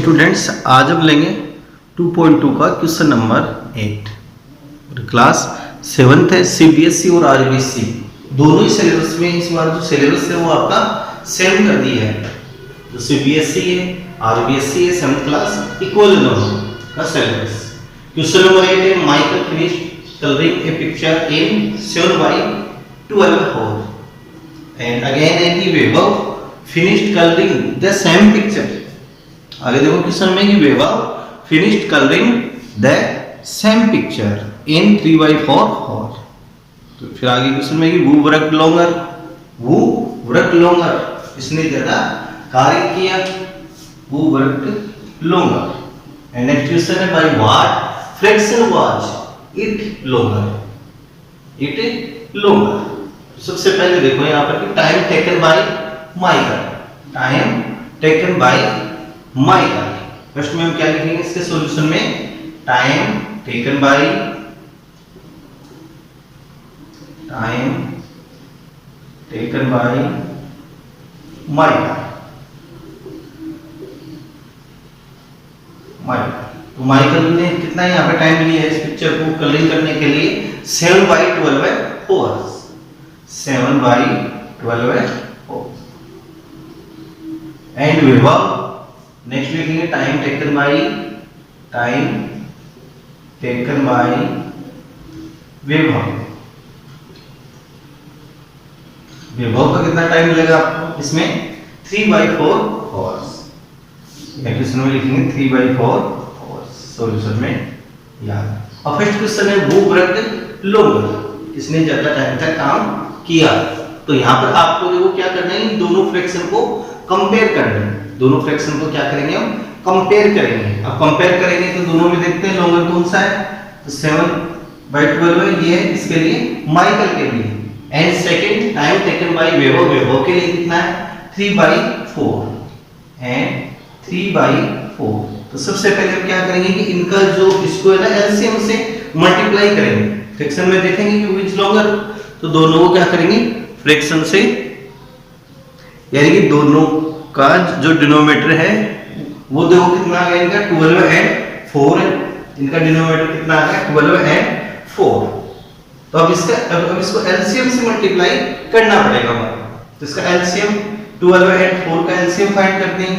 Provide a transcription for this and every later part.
Students, आज हम लेंगे 2.2 का क्वेश्चन नंबर 8 और क्लास 7th है। सीबीएसई और आरबीएसई दोनों ही सिलेबस में इस बार जो सिलेबस है वो आपका सेम कर दिया है। जो सीबीएसई है आरबीएसई है 7th क्लास इक्वल दोनों का सिलेबस। क्वेश्चन नंबर 8 है Michael finished colouring a picture in 7/12 hour and again एनी वेव finished colouring the same picture. आगे देखो क्वेश्चन में कि Vaibhav finished colouring the same picture in 3/4 hour. तो फिर आगे क्वेश्चन में कि वो वर्क लॉन्गर इसने ज्यादा कार्य किया, वो work longer. And next question है by what fraction was it longer. सबसे पहले देखो यहाँ पर कि time taken by Michael. First में हम क्या लिखेंगे इसके सॉल्यूशन में, टाइम टेकन बाय माइकल। तो माइकल ने कितना यहाँ पे टाइम लिया है इस पिक्चर को कलरिंग करने के लिए? 7/12 hours। 7/12 hours। And Vaibhav next लिखेंगे टाइम टेकन बाय वैभव का कितना टाइम मिलेगा आपको इसमें? 3/4 hours। क्वेश्चन में लिखेंगे 3/4 hours सॉल्यूशन में याद। और फर्स्ट क्वेश्चन है वो वर्क लॉन्गर, इसने ज्यादा टाइम तक काम किया। तो यहाँ पर आपको देखो क्या करना है, इन दोनों फ्रैक्शन को कंपेयर करना है। दोनों फ्रैक्शन को क्या करेंगे हम? कंपेयर करेंगे। अब कंपेयर करेंगे तो दोनों में देखते हैं लॉन्गर कौन सा है। तो 7/12 है, ये है इसके लिए माइकल के लिए। And second time taken by Vaibhav के लिए कितना है? 3/4 एंड 3/4। तो सबसे पहले हम क्या करेंगे कि इनका जो इसको है ना एलसीएम से मल्टीप्लाई करेंगे। फ्रैक्शन में देखेंगे कि व्हिच लॉन्गर, तो दोनों को क्या करेंगे फ्रैक्शन से, यानी कि दोनों का जो डिनोमिनेटर है वो देखो कितना आ गया इनका 12 एंड 4 है। इनका डिनोमिनेटर कितना आ गया? 12 एंड 4। तो अब इसको एलसीएम से मल्टीप्लाई करना पड़ेगा हमें। तो इसका एलसीएम 12 एंड 4 का एलसीएम फाइंड करते हैं।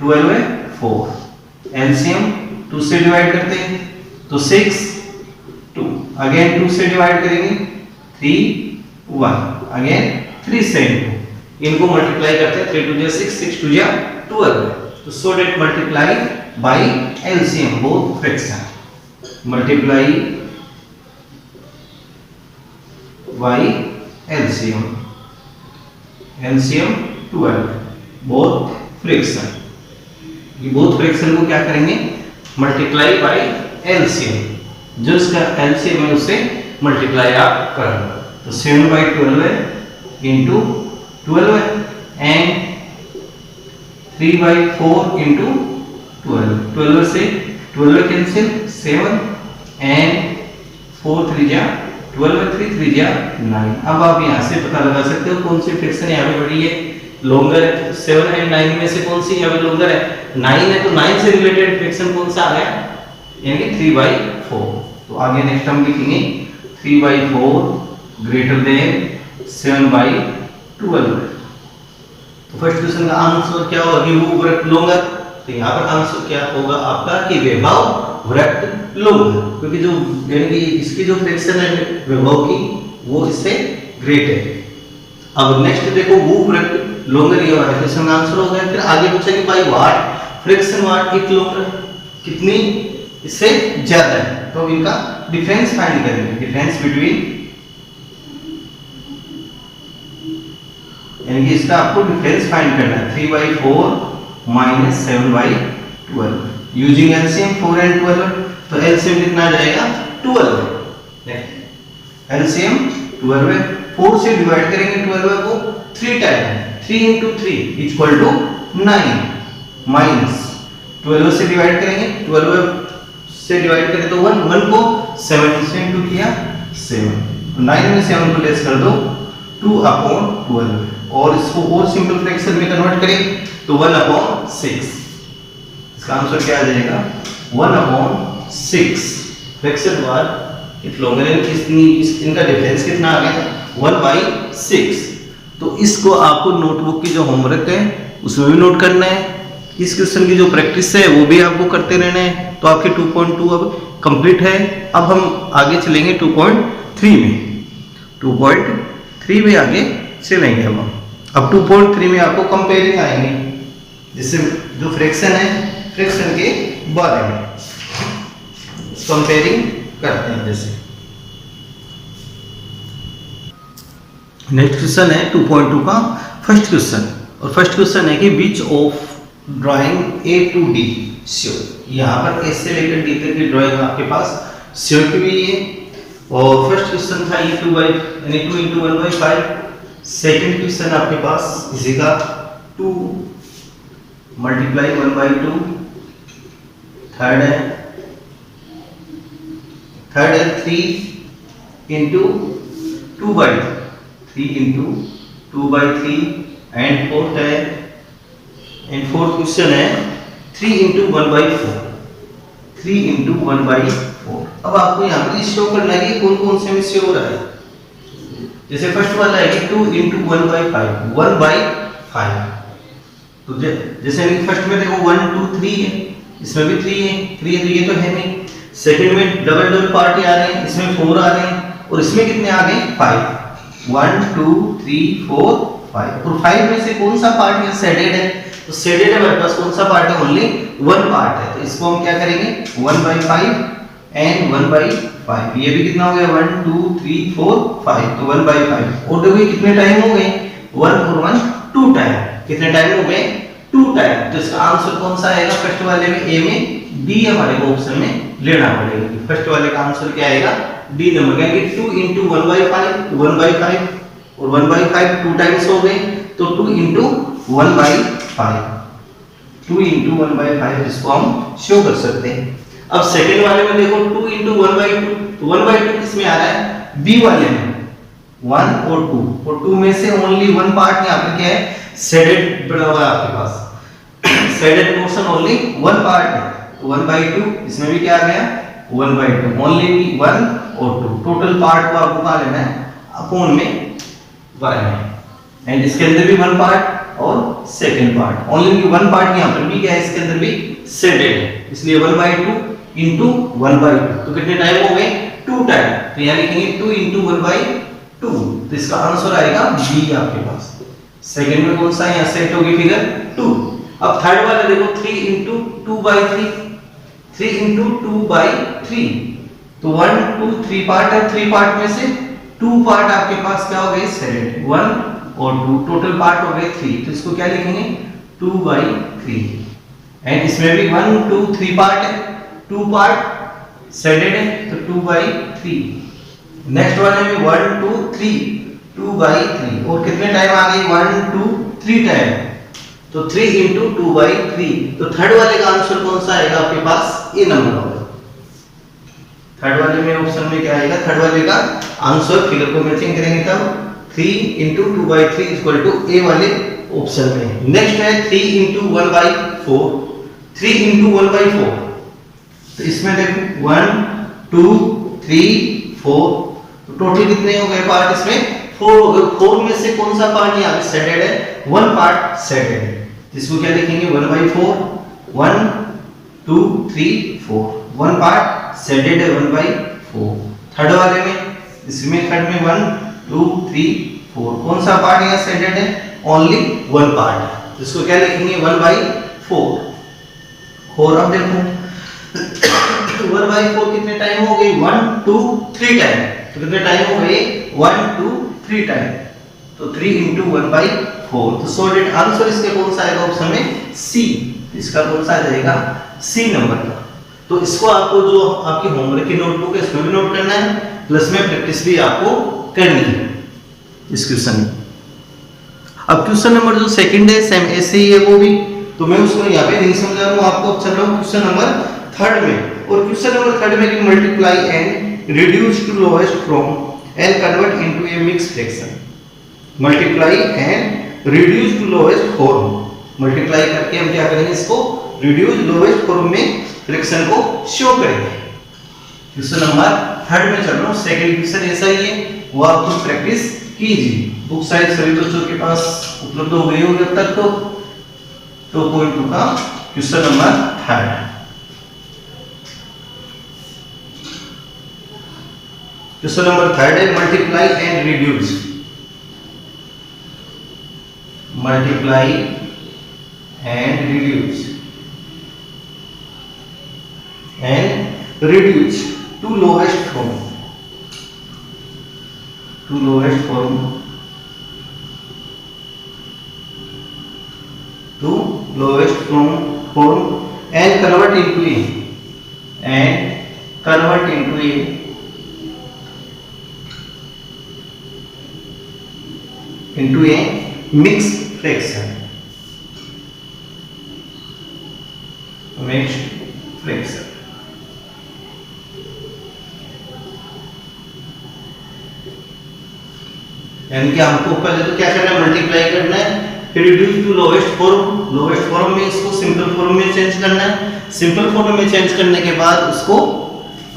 12 है 4, एलसीएम 2 से डिवाइड करते हैं तो 6 2, अगेन 2 से डिवाइड करेंगे 3 1, अगेन 3 से 2। इनको मल्टीप्लाई करते हैं 3 2 6 6 2 12। तो so that multiply by LCM both fraction, multiply by LCM 12 both fraction. ये बोथ फ्रैक्शन को क्या करेंगे? Multiply by LCM. जो इसका एलसीएम है उससे मल्टीप्लाई आप कर लो। तो 7/12 इनटू 12 एंड 3/4 इनटू 12। 12 से 12 कैंसिल 7 एंड 4 3 जा 12 3 3 जा 9। अब आप यहां से पता लगा सकते हो कौन सी फ्रैक्शन यहां पे बड़ी है, लॉन्गर है। 7 एंड 9 में से कौन सी यहां पे लॉन्गर है? 9 है। तो 9 से रिलेटेड फ्रैक्शन कौन सा आ गया? यानी कि 3/4। तो आगे नेक्स्ट हम लिखेंगे 3/4 ग्रेटर देन 7/12। तो फर्स्ट क्वेश्चन का आंसर क्या होगा कि वो वर्क लॉन्गर। तो यहाँ पर आंसर क्या होगा आपका कि वैभव वर्क लॉन्गर, क्योंकि जो यानी कि इसकी जो फ्रैक्शन है वैभव की वो इससे ग्रेट है। अब नेक्स्ट देखो वो वर्क लॉन्गर, ये वाला क्वेश्चन का आंसर हो गया। फिर आगे पूछा कि bye what fraction what it longer, कितनी इससे ज्यादा है। तो इनका डिफरेंस फाइंड करेंगे, डिफरेंस बिटवीन, यानी कि इसका आपको डिफरेंस फाइंड करना है। 3/4 माइनस 7/12 यूजिंग एलसीएम 4 एंड 12। तो एलसीएम कितना आ जाएगा? 12। एलसीएम 12 है, 4 से डिवाइड करेंगे 12 को 3 time, 3 into 3 equal to 9 minus 12 से डिवाइड करेंगे, 12 से डिवाइड करें तो 1 को 7 से इंटू किया 7, 9 में 7 को लेस कर दो 2/12 और इसको और सिंपल फ्रैक्शन में कन्वर्ट करें तो 1/6 इसका आंसर क्या आ जाएगा 1/6। फ्रैक्शन बार इफ लॉन्गर इनका डिफरेंस कितना आ गया 1/6। तो इसको आपको नोटबुक की जो होमवर्क है उसमें भी नोट करना है, इस क्वेश्चन की जो प्रैक्टिस है वो भी आपको करते रहना है। तो आपके 2.2 अब कंप्लीट है। अब हम आगे चलेंगे 2.3 में। 2.3 में आगे चलेंगे अब 2.3 में आपको कंपेयरिंग आएंगे, जिससे जो फ्रैक्शन है फ्रैक्शन के बारे में कंपेयरिंग करते हैं। जैसे नेक्स्ट क्वेश्चन है 2.2 का फर्स्ट क्वेश्चन, और फर्स्ट क्वेश्चन है कि beach of drawing A to D sure. यहाँ पर A से लेकर D तक की ड्राइंग आपके पास श्योर की हुई है। और फर्स्ट क्वेश्चन था ये 2 into 1/5। सेकंड क्वेश्चन आपके पास इसी का 2 multiply 1/2। थर्ड है 3 into 2/3, 3 into 2/3। एंड फोर्थ है फोर्थ क्वेश्चन है 3 into 1/4, 3 into 1/4। अब आपको यहाँ पर शो करना है कि कौन कौन से में शो हो रहा है। जैसे फर्स्ट वाला है कि 2 into 1/5, 1/5। तो जैसे फर्स्ट में देखो 1 2 3 है, इसमें भी 3 है, तो ये तो है नहीं। सेकंड में डबल पार्ट आ रहे हैं, इसमें 4 आ रहे हैं, और इसमें कितने आ गए 5। 1 2 3 4 5। और 5 में से कौन सा पार्ट यहाँ शेडेड है, तो शेडेड है हमारे पास कौन सा पार्ट है, ओनली 1 पार्ट है। तो इसको हम क्या करेंगे 1/5 एंड 1/5। ये भी कितना हो गया 1 2 3 4 5, तो 1/5। और देखो कितने टाइम हो गए 1 और 1 2 टाइम। कितने टाइम हो गए 2 टाइम। तो इसका आंसर कौन सा आएगा फर्स्ट वाले में, ए में डी हमारे को ऑप्शन में लेना पड़ेगा। फर्स्ट वाले का आंसर क्या आएगा डी नंबर, क्योंकि 2 into 1/5 1/5 और 1/5 2 टाइम्स हो गए, तो 2 into 1/5, 2 into 1/5 इसको हम शो कर सकते हैं। अब सेकंड वाले में देखो 2 into 1/2, तो 1/2 किसमें आ रहा है बी वाले में 1 और 2, और 2 में से ओनली 1 पार्ट यहाँ पे क्या है शेडेड बना हुआ है आपके पास। शेडेड पोर्शन ओनली 1 पार्ट है, तो 1/2 इसमें भी क्या आ गया 1/2, ओनली 1 और 2। टोटल पार्ट को आपको कहाँ लेना है अपोन में 1 है। एंड इसके अंदर भी 1 पार्ट और सेकंड पार्ट, ओनली 1 पार्ट यहाँ पर भी क्या है इसके अंदर भी शेडेड है, इसलिए 1/2 into 1/2। तो कितने टाइम हो गए 2 टाइम। तो यहाँ लिखेंगे 2 into 1/2। तो इसका आंसर आएगा बी आपके पास। सेकंड में कौन सा यहाँ सेट होगी फिगर 2। अब थर्ड वाला देखो 3 into 2/3, 3 into 2/3। तो 1 2 3 पार्ट है, 3 पार्ट में से 2 पार्ट आपके पास क्या हो गए शेडेड, 1 और 2, टोटल पार्ट हो गए 3। तो इसको क्या लिखेंगे 2/3। एंड इसमें भी 1 2 3 पार्ट है, 2 पार्ट शेडेड है, तो 2/3। नेक्स्ट वाले में 1 2 3 2/3, और कितने टाइम आ गई 1 2 3 टाइम, तो 3 into 2/3। तो थर्ड वाले का आंसर कौन सा आएगा आपके पास ए नंबर होगा। थर्ड वाले में ऑप्शन में क्या आएगा, थर्ड वाले का आंसर फिगर को मैचिंग करेंगे तब 3 into 2/3 इक्वल टू ए वाले ऑप्शन में। नेक्स्ट है 3 into 1/4, 3 into 1/4। तो इसमें देखो 1 2 3 4, तो टोटल कितने हो गए पार्ट इसमें 4 हो गए। 4 में से कौन सा पार्ट यहाँ पे शेडेड है 1 पार्ट शेडेड है, जिसको क्या लिखेंगे 1/4, 1 2 3 4, 1 पार्ट शेडेड है 1/4। थर्ड वाले में इसमें थर्ड में 1 2 3 4, कौन सा पार्ट यहाँ शेडेड है ओनली 1 पार्ट, जिसको क्या लिखेंगे 1/4। और अब देखो 1/4 कितने टाइम हो गई 1 2 3 टाइम। तो कितने टाइम हो गए 1 2 3 टाइम, तो 3 into 1/4। तो सॉलिड आंसर इसके कौन सा आएगा ऑप्शन में सी। इसका कौन सा आ जाएगा सी नंबर का। तो इसको आपको जो आपकी होमवर्क की नोटबुक है इसमें भी नोट करना है, प्लस में प्रैक्टिस भी आपको करनी है इस क्वेश्चन में। अब क्वेश्चन नंबर जो सेकंड है सेम ऐसे ही है वो भी, तो मैं उसको यहाँ पे नहीं समझा रहा हूँ आपको। अब चल रहा हूँ क्वेश्चन नंबर थर्ड में, और क्वेश्चन नंबर थर्ड में कि multiply and reduce to lowest from and convert into a mixed fraction. Multiply and reduce to lowest form, multiply करके हम क्या करेंगे इसको रिड्यूस लोवेस्ट फॉर्म में फ्रैक्शन को शो करेंगे। क्वेश्चन नंबर 3 में चल रहा हूँ, सेकंड क्वेश्चन ऐसा ही है, वो आप खुद प्रैक्टिस कीजिए। बुक साइज सभी बच्चों के पास उपलब्ध हो गई होगी अब तक। तो 2.2 का क्वेश्चन नंबर 3। क्वेश्चन नंबर 3 है multiply and reduce. Multiply and reduce to lowest form, to lowest form, to lowest form and convert into a mixed fraction, यानी कि हमको पहले तो क्या करना है, मल्टीप्लाई करना है, फिर रिड्यूस टू लोएस्ट फॉर्म में इसको सिंपल फॉर्म में चेंज करना है, सिंपल फॉर्म में चेंज करने के बाद उसको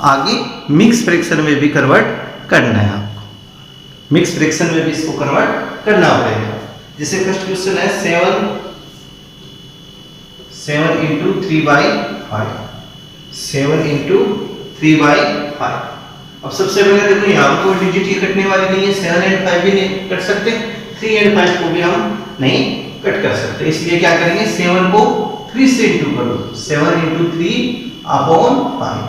आगे मिक्स फ्रैक्शन में भी कन्वर्ट करना है। आपको मिक्स फ्रैक्शन में भी इसको कन्वर्ट करना पड़ेगा। जैसे फर्स्ट क्वेश्चन है 7 into 3/5, 7 into 3/5। अब सबसे पहले देखो यहाँ पर कोई डिजिट ही कटने वाली नहीं है, 7 and 5 भी नहीं कट सकते, 3 and 5 को भी हम नहीं कट कर सकते, इसलिए क्या करेंगे 7 को 3 से इंटू कर दो, 7 into 3/5,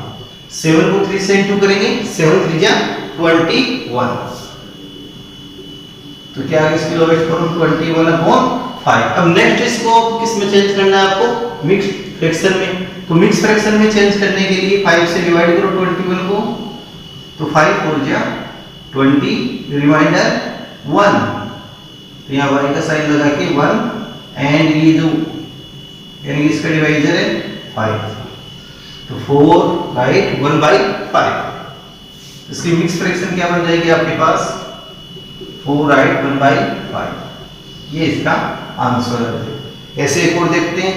7 को 3 से इंटू करेंगे, 7 3 जा 21, तो क्या है इसकी लोएस्ट फॉर्म 21/5। अब नेक्स्ट इसको किस में चेंज करना है आपको, मिक्स फ्रैक्शन में। तो मिक्स फ्रैक्शन में चेंज करने के लिए 5 से डिवाइड करो 21 को, तो 5 4 जा 20, रिमाइंडर 1, तो यहाँ y का साइन लगा के 1 एंड ये जो यानी इसका डिवाइजर है 5, तो 4 राइट 1/5। इसकी मिक्स फ्रैक्शन क्या बन जाएगी आपके पास, 4 राइट 1/5, ये इसका आंसर है। ऐसे एक और देखते हैं,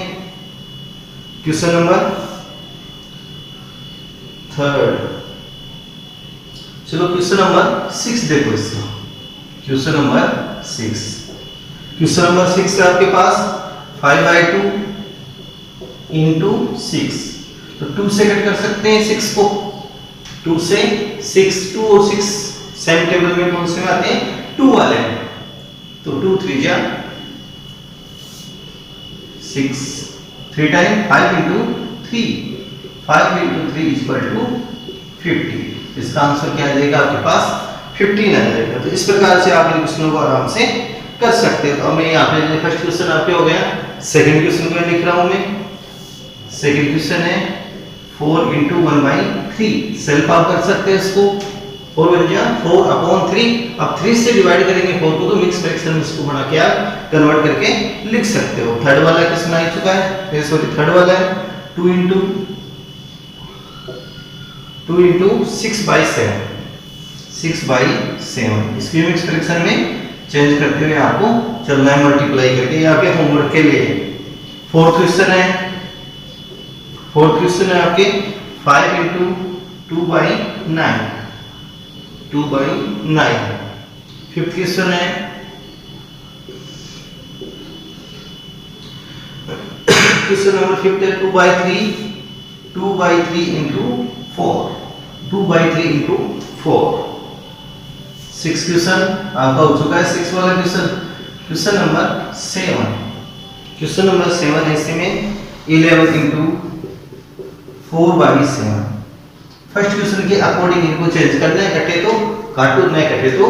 क्वेश्चन नंबर 3। चलो क्वेश्चन नंबर 6 देखो इसका, क्वेश्चन नंबर 6। क्वेश्चन नंबर 6 है आपके पास 5/2 into 6, तो 2 से कट कर सकते हैं 6 को, 2 से 6, 2 और 6 सेम टेबल में कौन से में आते हैं, 2 वाले हैं, तो 2 3 जा 6, 3 time 5 into 3, 5 into 3 equal to 50। इसका आंसर क्या आ जाएगा आपके पास 15 आ जाएगा। तो इस प्रकार से आप इन क्वेश्चनों को आराम से कर सकते हो। तो मैं यहाँ पे फर्स्ट क्वेश्चन आपके हो गया, सेकंड क्वेश्चन को लिख रहा हूँ मैं। सेकंड क्वेश्चन है 4 into 1/3, सेल्फ आप कर सकते हैं इसको, 4 बन जाए 4/3। अब 3 से डिवाइड करेंगे 4 को, तो मिक्स फ्रैक्शन में इसको बना के आप कन्वर्ट करके लिख सकते हो। थर्ड वाला क्वेश्चन आ चुका है, सॉरी थर्ड वाला है 2 into 6/7, 6/7। इसकी मिक्स फ्रैक्शन में चेंज करते हुए आपको चलना है मल्टीप्लाई करके, यहाँ पे होमवर्क के लिए। फोर्थ क्वेश्चन है आपके 5 into 2/9, 2/9। फिफ्थ क्वेश्चन है क्वेश्चन नंबर 5 है 2/3 into 4, 2/3 into 4। 6 क्वेश्चन आपका हो चुका है, 6 वाला question. Question number 7, question number 7 है इसमें 11 into 4/7। फर्स्ट क्वेश्चन के अकॉर्डिंग इनको चेंज करना है, कटे तो काटो, नहीं कटे तो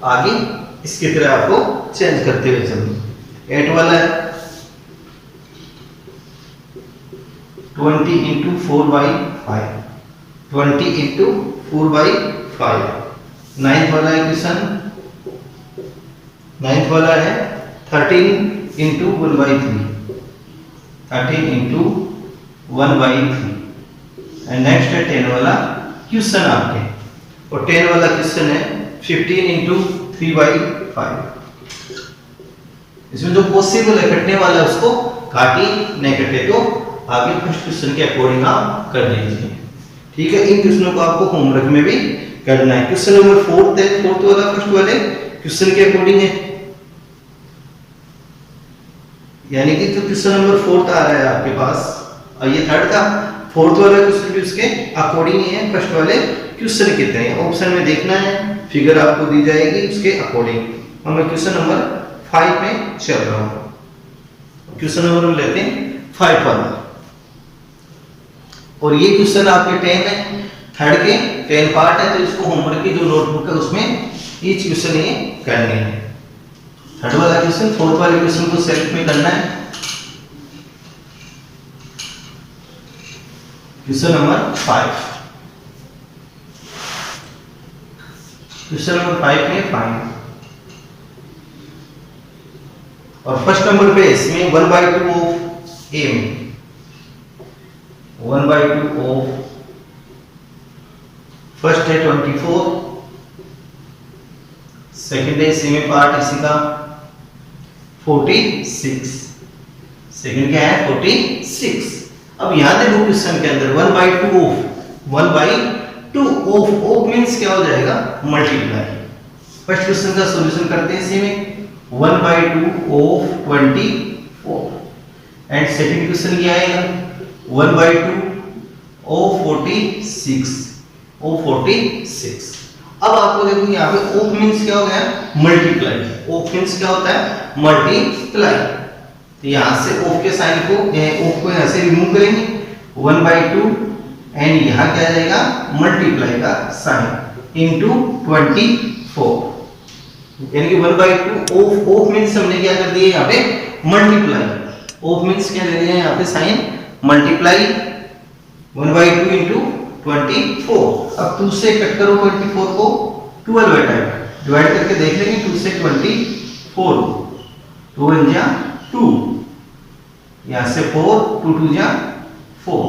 आगे इसकी तरह आपको चेंज करते हुए चलो। 8 वाला है 20 into 4/5, 20 into 4/5। 9th वाला है क्वेश्चन, 9th वाला है 13 into 1/3, 13 into 1/3। एंड नेक्स्ट है 10 वाला क्वेश्चन आपके, और 10 वाला क्वेश्चन है 15 into 3/5। इसमें जो पॉसिबल है कटने वाला उसको काटी, नहीं कटे तो आगे फर्स्ट क्वेश्चन के अकॉर्डिंग आप कर लीजिए। ठीक है, इन क्वेश्चनों को आपको होमवर्क में भी करना है। क्वेश्चन नंबर 4 है, 4 वाला फर्स्ट वाले क्वेश्चन के अकॉर्डिंग है, यानी कि जो क्वेश्चन नंबर 4 आ रहा है आपके पास और ये थर्ड था, 4th वाला क्वेश्चन भी उसके अकॉर्डिंग ही है। फर्स्ट वाले क्वेश्चन कितने हैं ऑप्शन में देखना है, फिगर आपको दी जाएगी उसके अकॉर्डिंग। और मैं क्वेश्चन नंबर 5 में चल रहा हूं। क्वेश्चन नंबर हम लेते हैं 5 वाला, और ये क्वेश्चन आपके 10 है, थर्ड के 10 पार्ट है, तो इसको होमवर्क की जो नोटबुक है उसमें ईच क्वेश्चन ये करने हैं। थर्ड वाला क्वेश्चन 4th वाले क्वेश्चन को सेल्फ में करना है। क्वेश्चन नंबर 5, क्वेश्चन नंबर 5 में फाइंड, और फर्स्ट नंबर पे इसमें 1/2 ऑफ ए में 1/2 ऑफ फर्स्ट है 24, सेकंड है सी में पार्ट इसी का 46, सेकंड क्या है 46। अब यहां देखो क्वेश्चन के अंदर 1/2 ऑफ 1/2 ऑफ मींस क्या हो जाएगा मल्टीप्लाई। फर्स्ट क्वेश्चन का सॉल्यूशन करते हैं इसी में 1/2 ऑफ 24, एंड सेकंड क्वेश्चन क्या आएगा 1/2 ऑफ 46 ऑफ 46। अब आपको देखो यहाँ पे ऑफ मींस क्या हो गया मल्टीप्लाई, ऑफ मींस क्या होता है मल्टीप्लाई। तो यहाँ से ऑफ के साइन को ऑफ को यहाँ से रिमूव करेंगे 1/2, एंड यहाँ क्या आ जाएगा मल्टीप्लाई का साइन इनटू 24, यानी कि 1/2 ऑफ मींस हमने क्या कर दिया यहाँ पे मल्टीप्लाई। ऑफ मींस क्या ले रहे हैं यहाँ पे साइन मल्टीप्लाई 1/2 इनटू 24। अब 2 से कट करो 24 को 12 टाइम डिवाइड करके देख लेंगे 2 से 24, 2 1 जा 2, यहाँ से 4, 2 2 जा 4,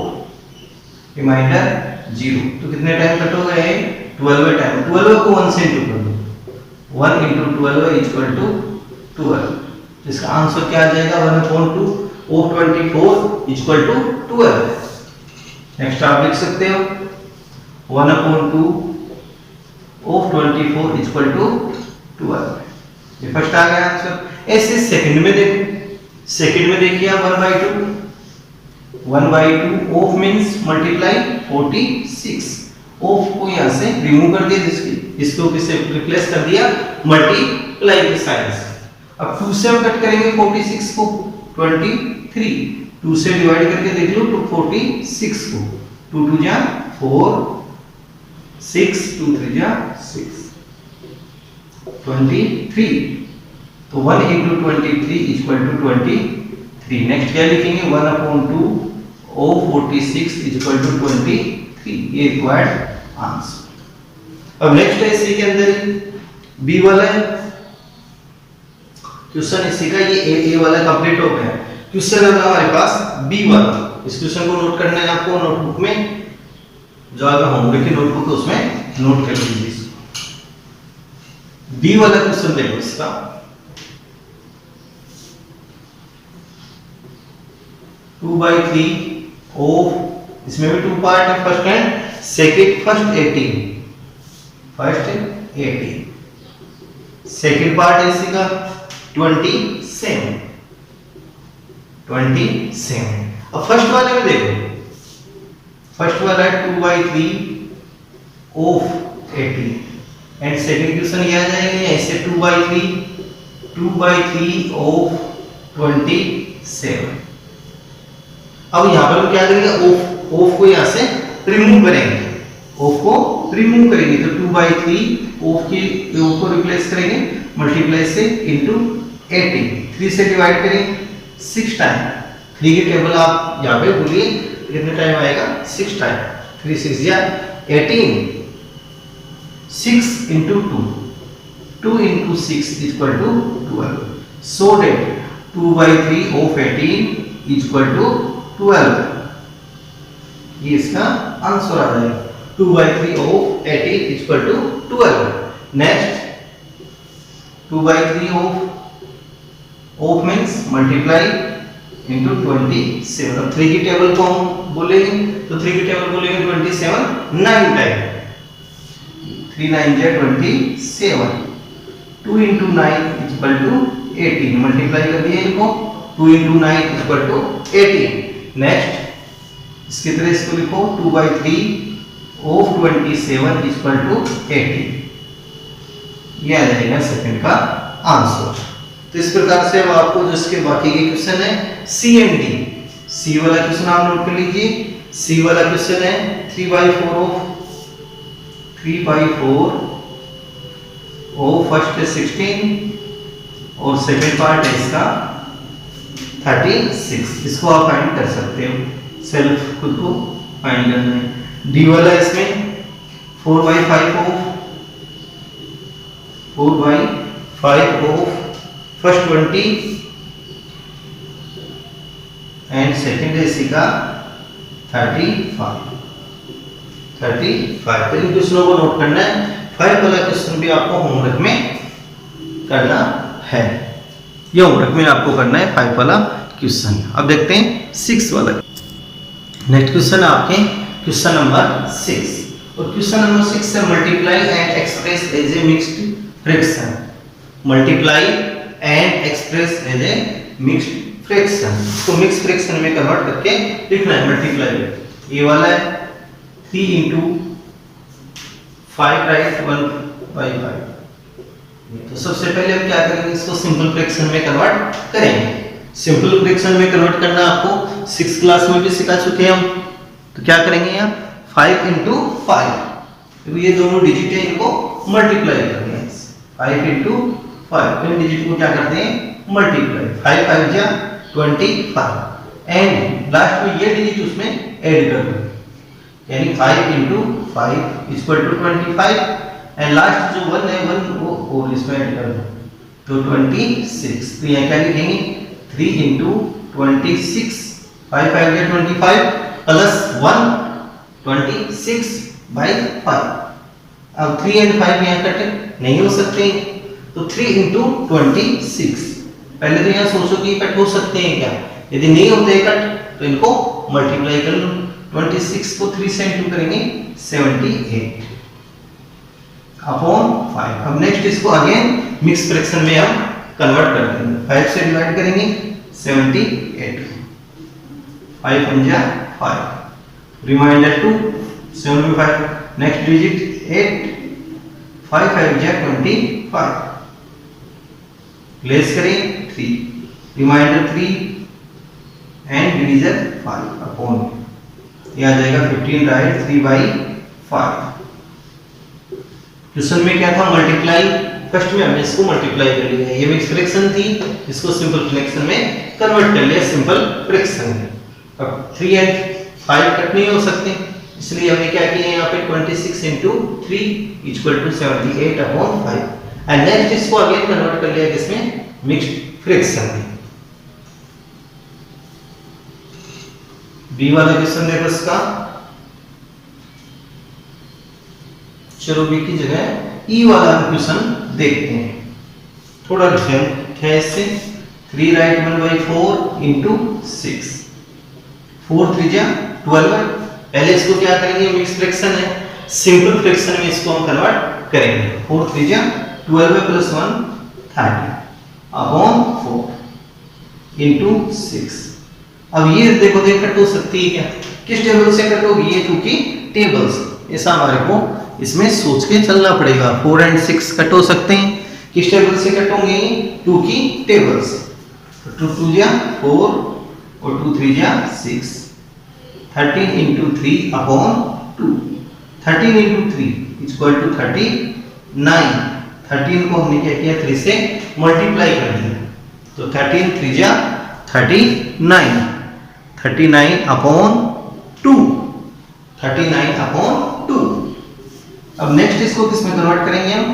रिमाइंडर 0। तो कितने टाइम कट हो गए 12 टाइम। 12 को 1 से इंटू कर दो, 1 इंटू 12 इक्वल टू 12। इसका आंसर क्या आ जाएगा 1/2 ऑफ 24 इक्वल टू 12। नेक्स्ट आप लिख सकते हो 1/2 ऑफ 24 इक्वल टू 12। ये फर्स्ट आ गया आंसर। ऐसे सेकंड में देखो, सेकंड में देखिए आप 1/2 ऑफ मींस मल्टीप्लाई 46, ऑफ को यहां से रिमूव कर दिया, इसको किससे रिप्लेस कर दिया मल्टीप्लाई के साइन से। अब 2 से हम कट करेंगे 46 को 23, 2 से डिवाइड करके देख लो तो 46 को 2 2 जा 4, 6 2 3 जा 6, 23। तो 1 into 23 equal to 23। नेक्स्ट क्या लिखेंगे 1/2 of 46 equal to 23। ये रिक्वायर्ड आंसर। अब नेक्स्ट है इसी के अंदर बी वाला है क्वेश्चन, इसी का ये ए वाला कंप्लीट हो गया। क्वेश्चन है हमारे पास बी वाला। इस क्वेश्चन को नोट करना है आपको नोटबुक में, जो आगे होमवर्क की नोटबुक है उसमें नोट कर लीजिए। बी वाला क्वेश्चन देखो इसका, टू बाई थ्री ऑफ, इसमें भी 2 पार्ट है, first and second, first 18, second part है इसी का 27। अब फर्स्ट वाले में देखो, फर्स्ट वाला है 2/3 ऑफ 18, एंड सेकंड क्वेश्चन ये आ जाएगा ऐसे 2/3 ऑफ 27। अब यहां पर हम क्या करेंगे ऑफ को यहां से रिमूव करेंगे, ऑफ को रिमूव करेंगे तो 2/3 ऑफ को रिप्लेस करेंगे मल्टीप्लाई से इनटू 18, 3 से डिवाइड करेंगे 6 टाइम। 3 की टेबल आप यहां पे भूलिए, कितने टाइम आएगा 6 टाइम, 3 6 या 18, 6 into 2 into 6 equal to 12, so that 2/3 of 18 equal to 12। ये इसका आंसर आ जाएगा 2/3 of 18 equal to 12। Next 2/3 of means multiply into 27। अब 3 की टेबल को हम बोलेंगे तो 3 की टेबल बोलेंगे 27 9 टाइम, 3 9 जा 27। 2 इंटू 9 इक्वल टू 18, मल्टीप्लाई कर दिया इनको, 2 इंटू 9 इक्वल टू 18। नेक्स्ट इसकी तरह इसको लिखो 2/3 ऑफ 27 इक्वल टू 18। ये आ जाएगा सेकंड का आंसर। तो इस प्रकार से अब आपको जो इसके बाकी के क्वेश्चन है सी एंड डी, सी वाला क्वेश्चन आप नोट कर लीजिए। सी वाला क्वेश्चन है 3/4 ऑफ फर्स्ट है 16 और सेकंड पार्ट है इसका 36। इसको आप फाइंड कर सकते हो, सेल्फ खुद को फाइंड करना है। डी वाला इसमें 4/5 ऑफ फर्स्ट 20 एंड सेकंड है इसी का 35। तो इन क्वेश्चनों को नोट करना है। 5 वाला क्वेश्चन भी आपको होमवर्क में करना है, ये होमवर्क में आपको करना है 5 वाला क्वेश्चन। अब देखते हैं 6 वाला। नेक्स्ट क्वेश्चन आपके क्वेश्चन नंबर 6, और क्वेश्चन नंबर 6 है multiply and express as a mixed fraction. Multiply and express as a mixed fraction, तो मिक्स फ्रैक्शन में कन्वर्ट करके लिखना है। मल्टीप्लाई ये वाला है 3 इंटू 5 राइट 1/5। तो सबसे पहले हम क्या करेंगे, इसको सिंपल फ्रैक्शन में कन्वर्ट करेंगे। सिंपल फ्रैक्शन में कन्वर्ट करना आपको 6 क्लास में भी सिखा चुके हैं हम। तो क्या करेंगे यहाँ 5 इंटू 5, तो ये दोनों डिजिट है, इनको मल्टीप्लाई करते हैं। 5 इंटू 5, इन डिजिट को क्या करते हैं मल्टीप्लाई। 5 5 जा 25 एंड लास्ट में ये डिजिट उसमें ऐड कर दो, यानी 5 into 5 equal to 25 and last जो 1 है 1 वो और इसमें ऐड कर दो तो 26। तो यहाँ क्या लिखेंगे 3 इंटू 26, 5 5 जा 25 प्लस 1 26/5। अब 3 एंड 5 यहाँ कट नहीं हो सकते, तो 3 इंटू 26। पहले तो यहाँ सोचो कि कट हो सकते हैं क्या, यदि नहीं होते कट तो इनको मल्टीप्लाई कर लो। 26 को 3 से इंटू करेंगे 78 अपॉन 5। अब नेक्स्ट इसको अगेन मिक्स फ्रैक्शन में हम कन्वर्ट कर देंगे। 5 से डिवाइड करेंगे 78, 5 पंजा 5, रिमाइंडर 2 7 में 5, नेक्स्ट डिजिट 8, 5 5 जा 25, लेस करें 3, रिमाइंडर 3 एंड डिवीजन 5 अपॉन, ये आ जाएगा 15 राइट 3/5। क्वेश्चन में क्या था मल्टीप्लाई, फर्स्ट में हमने इसको मल्टीप्लाई कर लिया, ये मिक्स फ्रैक्शन थी, इसको सिंपल फ्रैक्शन में कन्वर्ट कर लिया सिंपल फ्रैक्शन में। अब 3 एंड 5 कट नहीं हो सकते, इसलिए हमने क्या किया यहाँ पे 26 into 3 equal to 78 upon 5 and next इसको अगेन कन्वर्ट कर लिया किसमें मिक्स्ड फ्रैक्शन में। बी वाला क्वेश्चन देखो इसका, चलो बी की जगह ई वाला क्वेश्चन देखते हैं, थोड़ा डिफरेंट है इससे। 3 राइट 1/4 इंटू 6, 4 3 जा 12। पहले इसको क्या करेंगे मिक्स फ्रैक्शन है, सिंपल फ्रैक्शन में इसको हम कन्वर्ट करेंगे। 4 3 जा 12 प्लस 1 30 अपॉन 4 इंटू 6। अब ये देखो देख कट हो सकती है क्या, किस टेबल से कट होगी ये 2 की टेबल्स, ऐसा हमारे को इसमें सोच के चलना पड़ेगा। 4 एंड 6 कट हो सकते हैं, किस टेबल से कट होंगे 2 की टेबल्स। तो 2 2 जा 4 और 2 3 जा 6, 13 into 3 upon 2, 13 into 3 equal to 39। 13 को हमने क्या किया 3 से मल्टीप्लाई कर दिया, तो 13 3 जा 39, 39 अपॉन 2, 39 अपॉन 2। अब नेक्स्ट इसको किस में कन्वर्ट करेंगे हम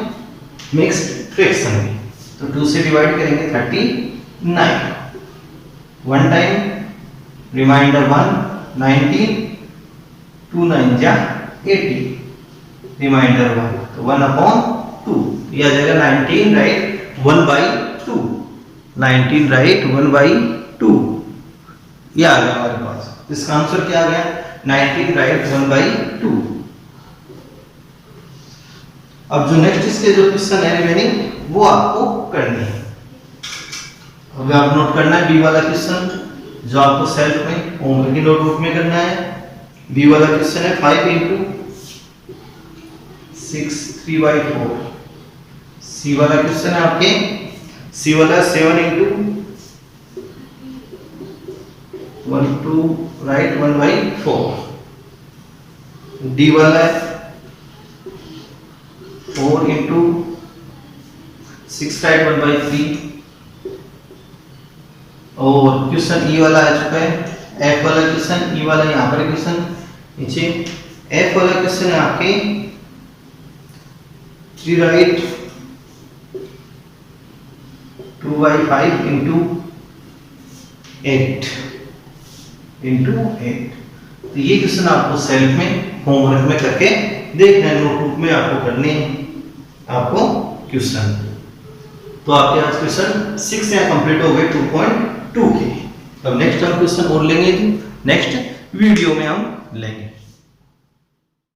मिक्स्ड फ्रैक्शन में, तो 2 से डिवाइड करेंगे 39, 1 टाइम रिमाइंडर 1 19, 2 9 जा 80, रिमाइंडर 1 तो 1 अपॉन 2, यह आ जाएगा 19 राइट 1/2, 19 राइट 1/2। ये आ गया हमारे पास। इसका आंसर क्या आ गया? 19 राइट 1/2। अब जो नेक्स्ट इसके जो क्वेश्चन है रिमेनिंग वो आपको करनी है। अब आप नोट करना है बी वाला क्वेश्चन जो आपको सेल्फ में होमवर्क की नोटबुक में करना है। बी वाला क्वेश्चन है 5 × 6 3/4। सी वाला क्वेश्चन है आपके सी वाला 7 × 1 2 राइट 1/4। डी वाला है 4 × 6 राइट 1/3। और क्वेश्चन ई वाला आ चुका है एफ वाला क्वेश्चन। ई वाला यहाँ पर क्वेश्चन नीचे। एफ वाला क्वेश्चन है आपके 3 राइट 2/5 × 8 तो ये क्वेश्चन आपको सेल्फ में होमवर्क में करके देखना है, नोटबुक में आपको करने आपको क्वेश्चन। तो आपके आज क्वेश्चन 6 यहाँ कंप्लीट हो गए 2.2 के। अब नेक्स्ट हम क्वेश्चन और लेंगे, नेक्स्ट वीडियो में हम लेंगे।